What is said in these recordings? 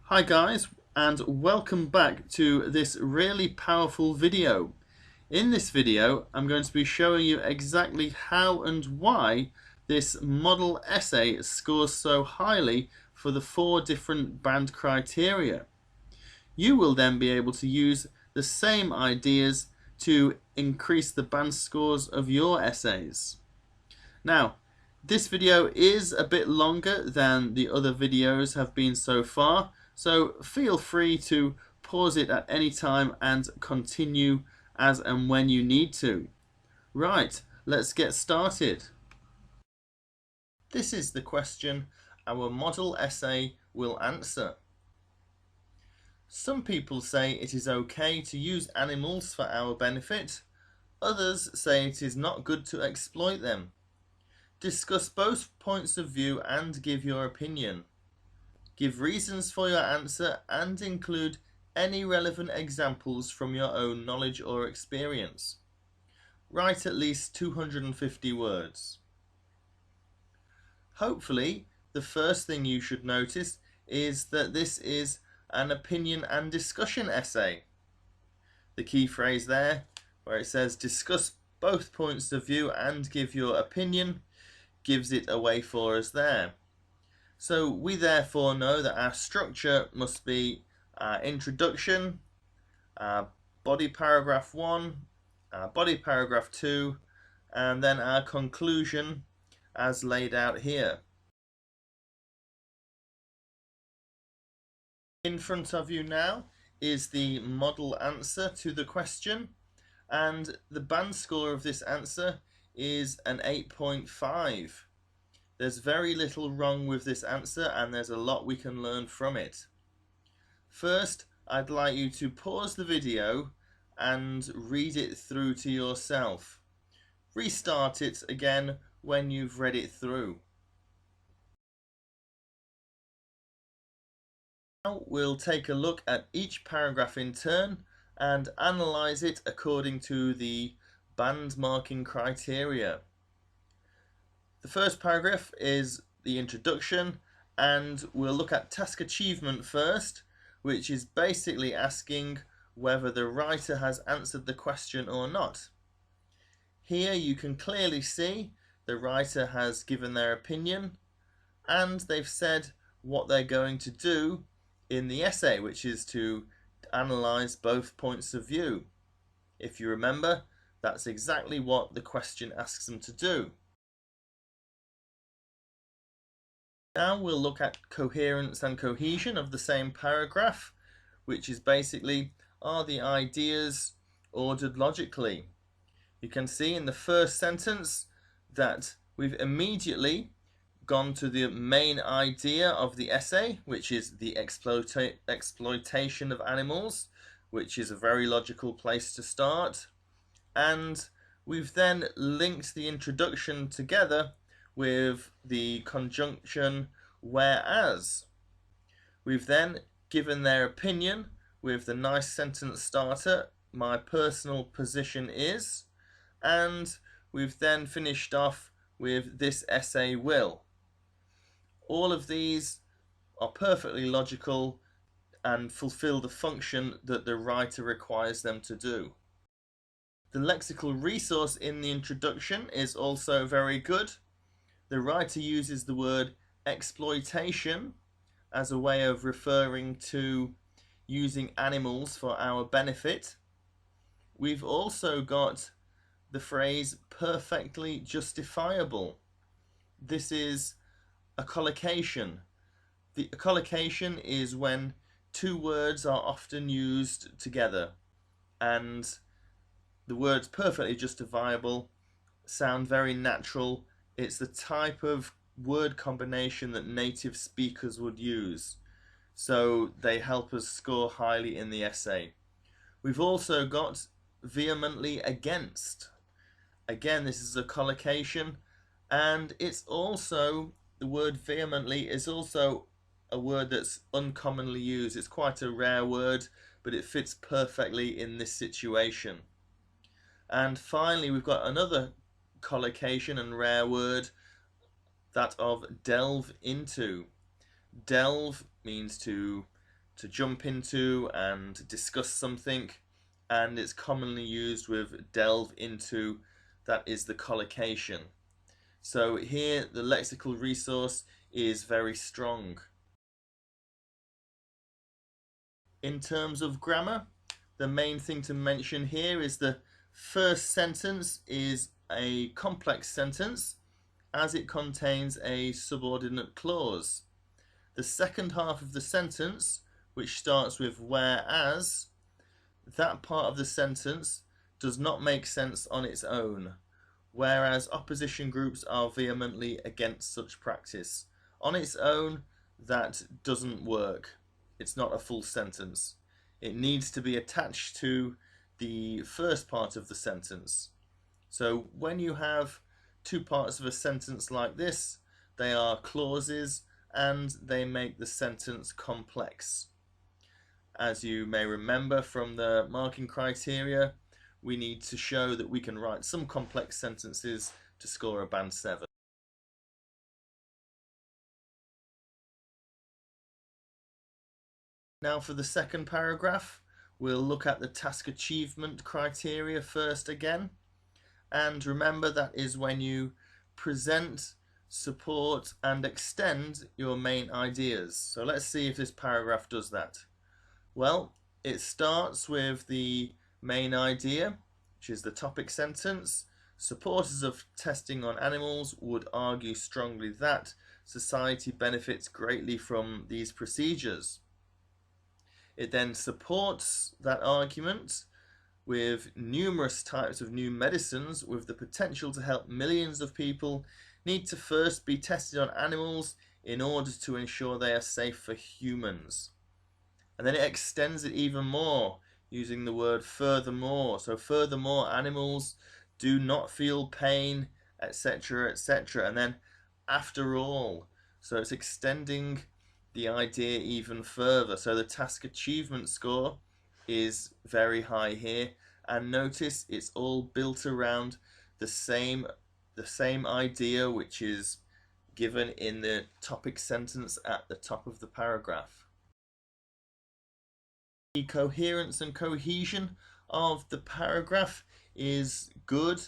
Hi guys, and welcome back to this really powerful video. In this video I'm going to be showing you exactly how and why this model essay scores so highly for the 4 different band criteria. You will then be able to use the same ideas to increase the band scores of your essays. Now, this video is a bit longer than the other videos have been so far, so feel free to pause it at any time and continue as and when you need to. Right, let's get started. This is the question our model essay will answer. Some people say it is okay to use animals for our benefit. Others say it is not good to exploit them. Discuss both points of view and give your opinion. Give reasons for your answer and include any relevant examples from your own knowledge or experience. Write at least 250 words. Hopefully, the first thing you should notice is that this is an opinion and discussion essay. The key phrase there, where it says discuss both points of view and give your opinion, gives it away for us there. So we therefore know that our structure must be introduction, body paragraph 1, body paragraph 2, and then our conclusion as laid out here. In front of you now is the model answer to the question, and the band score of this answer is an 8.5. There's very little wrong with this answer and there's a lot we can learn from it. First, I'd like you to pause the video and read it through to yourself. Restart it again when you've read it through. Now we'll take a look at each paragraph in turn and analyse it according to the band marking criteria. The first paragraph is the introduction, and we'll look at task achievement first, which is basically asking whether the writer has answered the question or not. Here you can clearly see the writer has given their opinion and they've said what they're going to do in the essay, which is to analyse both points of view. If you remember, that's exactly what the question asks them to do. Now we'll look at coherence and cohesion of the same paragraph, which is basically, are the ideas ordered logically? You can see in the first sentence that we've immediately gone to the main idea of the essay, which is the exploitation of animals, which is a very logical place to start. And we've then linked the introduction together with the conjunction whereas. We've then given their opinion with the nice sentence starter, my personal position is, and we've then finished off with this essay will. All of these are perfectly logical and fulfill the function that the writer requires them to do. The lexical resource in the introduction is also very good. The writer uses the word exploitation as a way of referring to using animals for our benefit. We've also got the phrase perfectly justifiable. This is a collocation. A collocation is when two words are often used together, and the words perfectly justifiable sound very natural. It's the type of word combination that native speakers would use, so they help us score highly in the essay. We've also got vehemently against. Again, this is a collocation, and it's also, the word vehemently is also a word that's uncommonly used. It's quite a rare word, but it fits perfectly in this situation. And finally, we've got another collocation and rare word, that of delve into. Delve means to to jump into and discuss something, and it's commonly used with delve into, that is the collocation. So here the lexical resource is very strong. In terms of grammar, the main thing to mention here is the first sentence is a complex sentence as it contains a subordinate clause. The second half of the sentence, which starts with whereas, that part of the sentence does not make sense on its own, whereas opposition groups are vehemently against such practice. On its own, that doesn't work. It's not a full sentence. It needs to be attached to the first part of the sentence. So when you have two parts of a sentence like this, they are clauses and they make the sentence complex. As you may remember from the marking criteria, we need to show that we can write some complex sentences to score a band 7. Now for the second paragraph, we'll look at the task achievement criteria first again. And remember, that is when you present, support and extend your main ideas. So let's see if this paragraph does that. Well, it starts with the main idea, which is the topic sentence. Supporters of testing on animals would argue strongly that society benefits greatly from these procedures. It then supports that argument with numerous types of new medicines with the potential to help millions of people need to first be tested on animals in order to ensure they are safe for humans. And then it extends it even more using the word furthermore. So furthermore, animals do not feel pain, etc., etc. And then after all, so it's extending the idea even further. So the task achievement score is very high here, and notice it's all built around the same idea, which is given in the topic sentence at the top of the paragraph. The coherence and cohesion of the paragraph is good,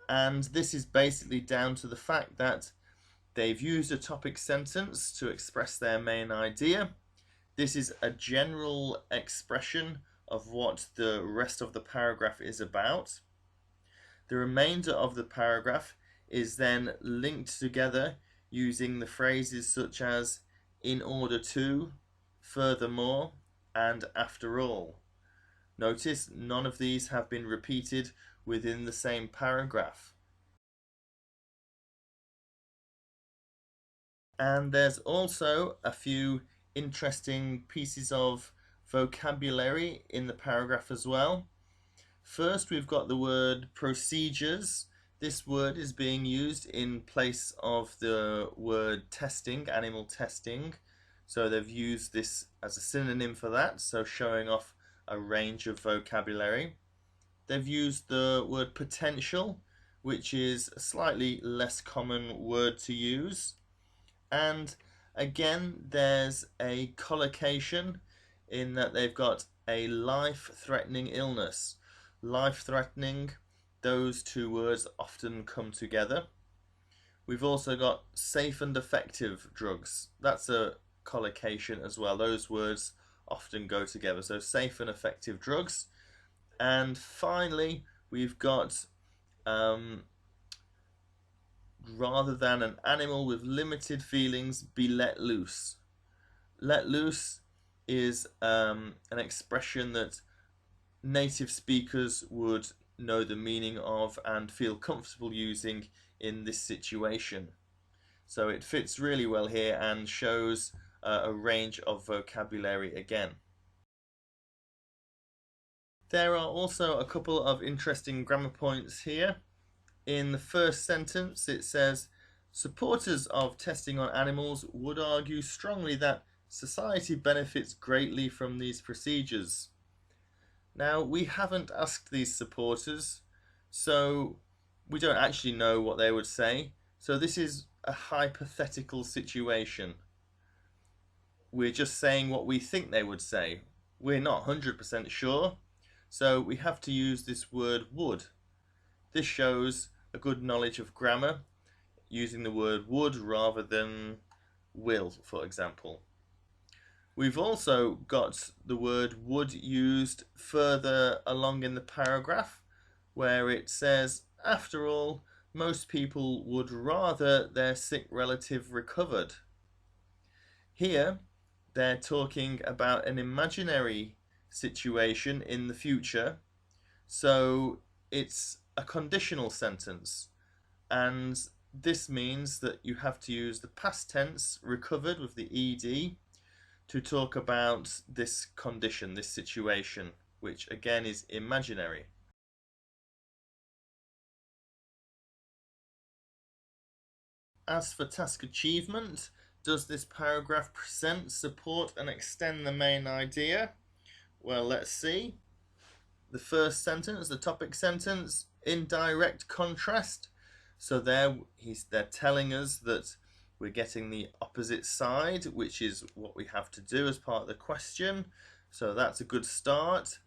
and this is basically down to the fact that they've used a topic sentence to express their main idea. This is a general expression of what the rest of the paragraph is about. The remainder of the paragraph is then linked together using the phrases such as in order to, furthermore, and after all. Notice none of these have been repeated within the same paragraph. And there's also a few interesting pieces of vocabulary in the paragraph as well. First, we've got the word procedures. This word is being used in place of the word testing, animal testing. So they've used this as a synonym for that, so showing off a range of vocabulary. They've used the word potential, which is a slightly less common word to use. And again, there's a collocation in that they've got a life-threatening illness. Life-threatening, those two words often come together. We've also got safe and effective drugs. That's a collocation as well. Those words often go together. So safe and effective drugs. And finally, we've got rather than an animal with limited feelings, be let loose. Let loose is an expression that native speakers would know the meaning of and feel comfortable using in this situation. So it fits really well here and shows a range of vocabulary again. There are also a couple of interesting grammar points here. In the first sentence, it says, supporters of testing on animals would argue strongly that society benefits greatly from these procedures. Now, we haven't asked these supporters, so we don't actually know what they would say. So this is a hypothetical situation. we're just saying what we think they would say. We're not 100% sure, so we have to use this word would. This shows a good knowledge of grammar, using the word would rather than will, for example. We've also got the word would used further along in the paragraph, where it says, after all, most people would rather their sick relative recovered. Here, they're talking about an imaginary situation in the future, so it's a conditional sentence, and this means that you have to use the past tense recovered with the ed to talk about this condition, this situation, which again is imaginary. As for task achievement, does this paragraph present, support and extend the main idea? Well, let's see. The first sentence, the topic sentence, in direct contrast. So they're telling us that we're getting the opposite side, which is what we have to do as part of the question. So that's a good start.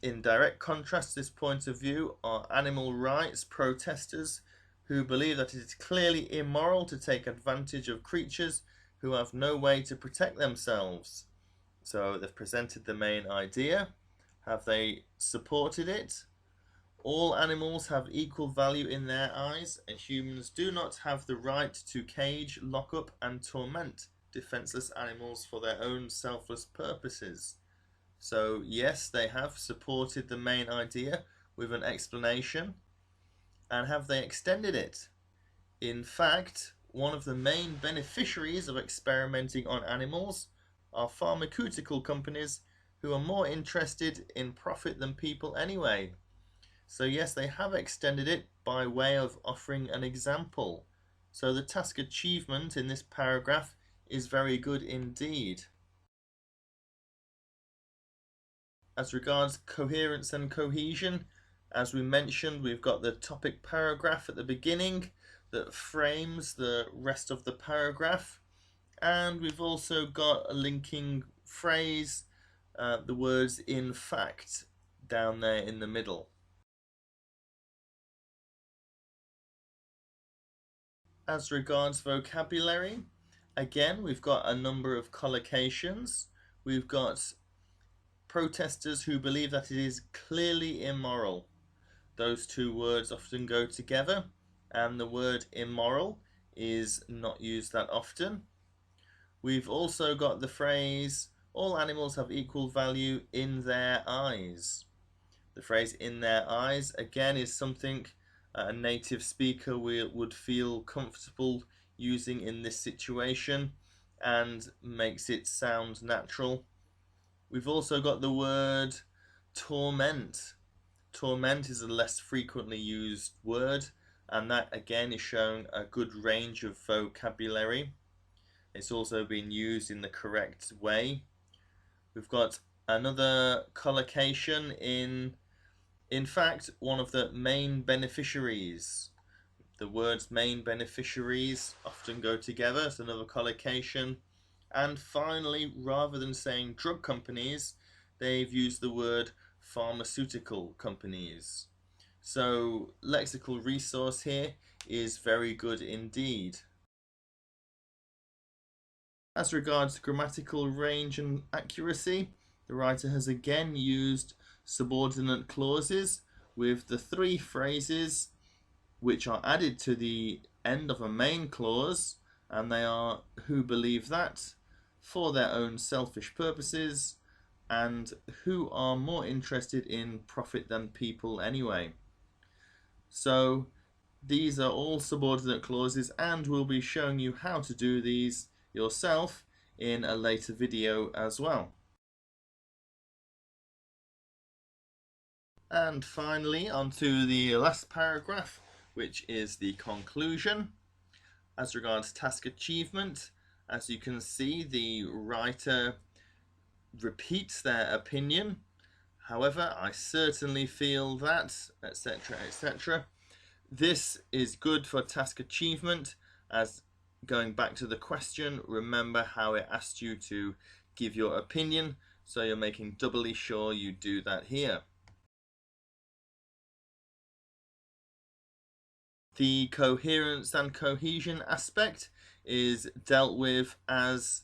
In direct contrast to this point of view are animal rights protesters who believe that it is clearly immoral to take advantage of creatures who have no way to protect themselves. So they've presented the main idea. Have they supported it? All animals have equal value in their eyes, and humans do not have the right to cage, lock up, and torment defenseless animals for their own selfless purposes. So yes, they have supported the main idea with an explanation. And have they extended it? In fact, one of the main beneficiaries of experimenting on animals are pharmaceutical companies who are more interested in profit than people anyway. So yes, they have extended it by way of offering an example. So the task achievement in this paragraph is very good indeed. As regards coherence and cohesion, as we mentioned, we've got the topic paragraph at the beginning that frames the rest of the paragraph, and we've also got a linking phrase, the words in fact, down there in the middle. As regards vocabulary, again, we've got a number of collocations. We've got protesters who believe that it is clearly immoral. Those two words often go together, and the word immoral is not used that often. We've also got the phrase, all animals have equal value in their eyes. The phrase in their eyes, again, is something a native speaker would feel comfortable using in this situation and makes it sound natural. We've also got the word torment. Torment is a less frequently used word, and that again is showing a good range of vocabulary. It's also been used in the correct way. We've got another collocation in fact, one of the main beneficiaries. The words main beneficiaries often go together, it's another collocation. And finally, rather than saying drug companies, they've used the word pharmaceutical companies. So lexical resource here is very good indeed. As regards grammatical range and accuracy, the writer has again used subordinate clauses with the three phrases which are added to the end of a main clause, and they are who believe that, for their own selfish purposes, and who are more interested in profit than people anyway. So these are all subordinate clauses, and we'll be showing you how to do these yourself in a later video as well. And finally, onto the last paragraph, which is the conclusion. As regards task achievement, as you can see, the writer repeats their opinion. However, I certainly feel that, etc., etc. This is good for task achievement, as going back to the question, remember how it asked you to give your opinion, so you're making doubly sure you do that here. The coherence and cohesion aspect is dealt with as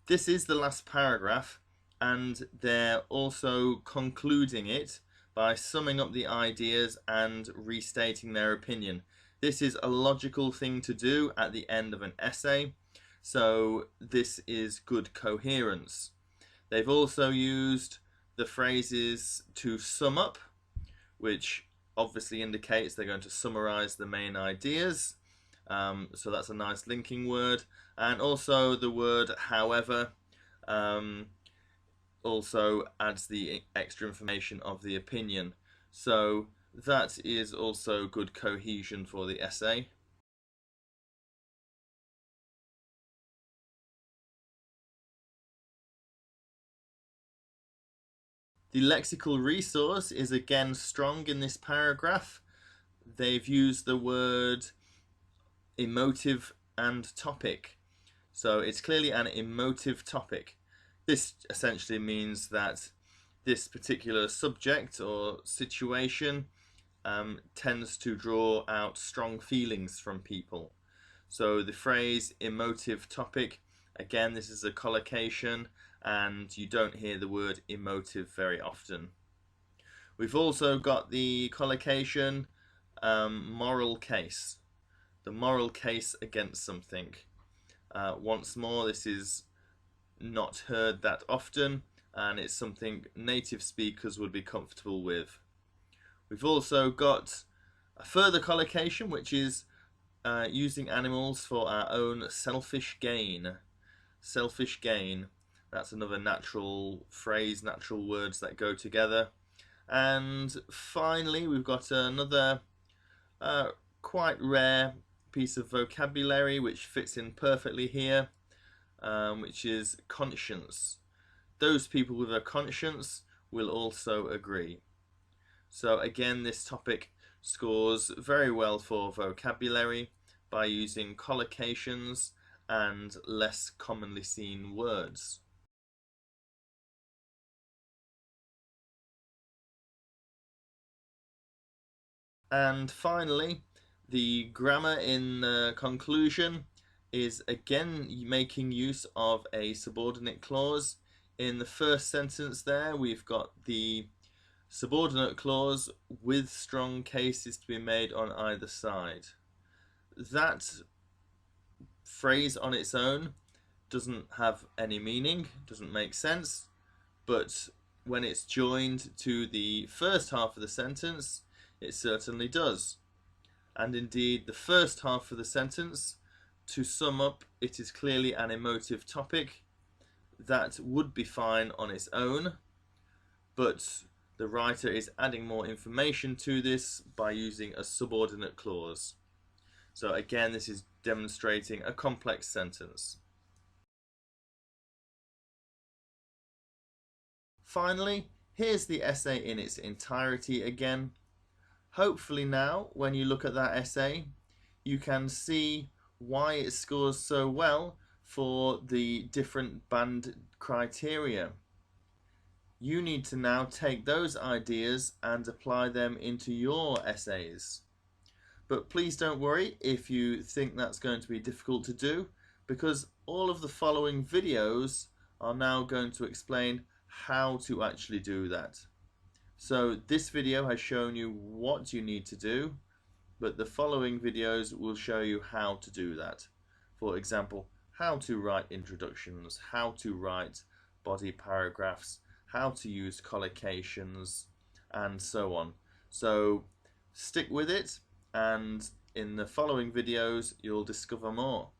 this is the last paragraph, and they're also concluding it by summing up the ideas and restating their opinion. This is a logical thing to do at the end of an essay, so this is good coherence. They've also used the phrases to sum up, which obviously indicates they're going to summarize the main ideas. So that's a nice linking word. And also the word however also adds the extra information of the opinion. So that is also good cohesion for the essay. The lexical resource is again strong in this paragraph. They've used the word emotive and topic. So it's clearly an emotive topic. This essentially means that this particular subject or situation tends to draw out strong feelings from people. So the phrase emotive topic, again, this is a collocation, and you don't hear the word emotive very often. We've also got the collocation moral case, the moral case against something. Once more, this is not heard that often, and it's something native speakers would be comfortable with. We've also got a further collocation, which is using animals for our own selfish gain. Selfish gain. That's another natural phrase, natural words that go together. And finally, we've got another quite rare piece of vocabulary which fits in perfectly here, which is conscience. Those people with a conscience will also agree. So again, this topic scores very well for vocabulary by using collocations and less commonly seen words. And finally, the grammar in the conclusion is again making use of a subordinate clause. In the first sentence there, we've got the subordinate clause with strong cases to be made on either side. That phrase on its own doesn't have any meaning, doesn't make sense, but when it's joined to the first half of the sentence, it certainly does. And indeed, the first half of the sentence, to sum up, it is clearly an emotive topic. That would be fine on its own, but the writer is adding more information to this by using a subordinate clause. So again, this is demonstrating a complex sentence. Finally, here's the essay in its entirety again. Hopefully now, when you look at that essay, you can see why it scores so well for the different band criteria. You need to now take those ideas and apply them into your essays. But please don't worry if you think that's going to be difficult to do, because all of the following videos are now going to explain how to actually do that. So this video has shown you what you need to do, but the following videos will show you how to do that. For example, how to write introductions, how to write body paragraphs, how to use collocations, and so on. So stick with it, and in the following videos you'll discover more.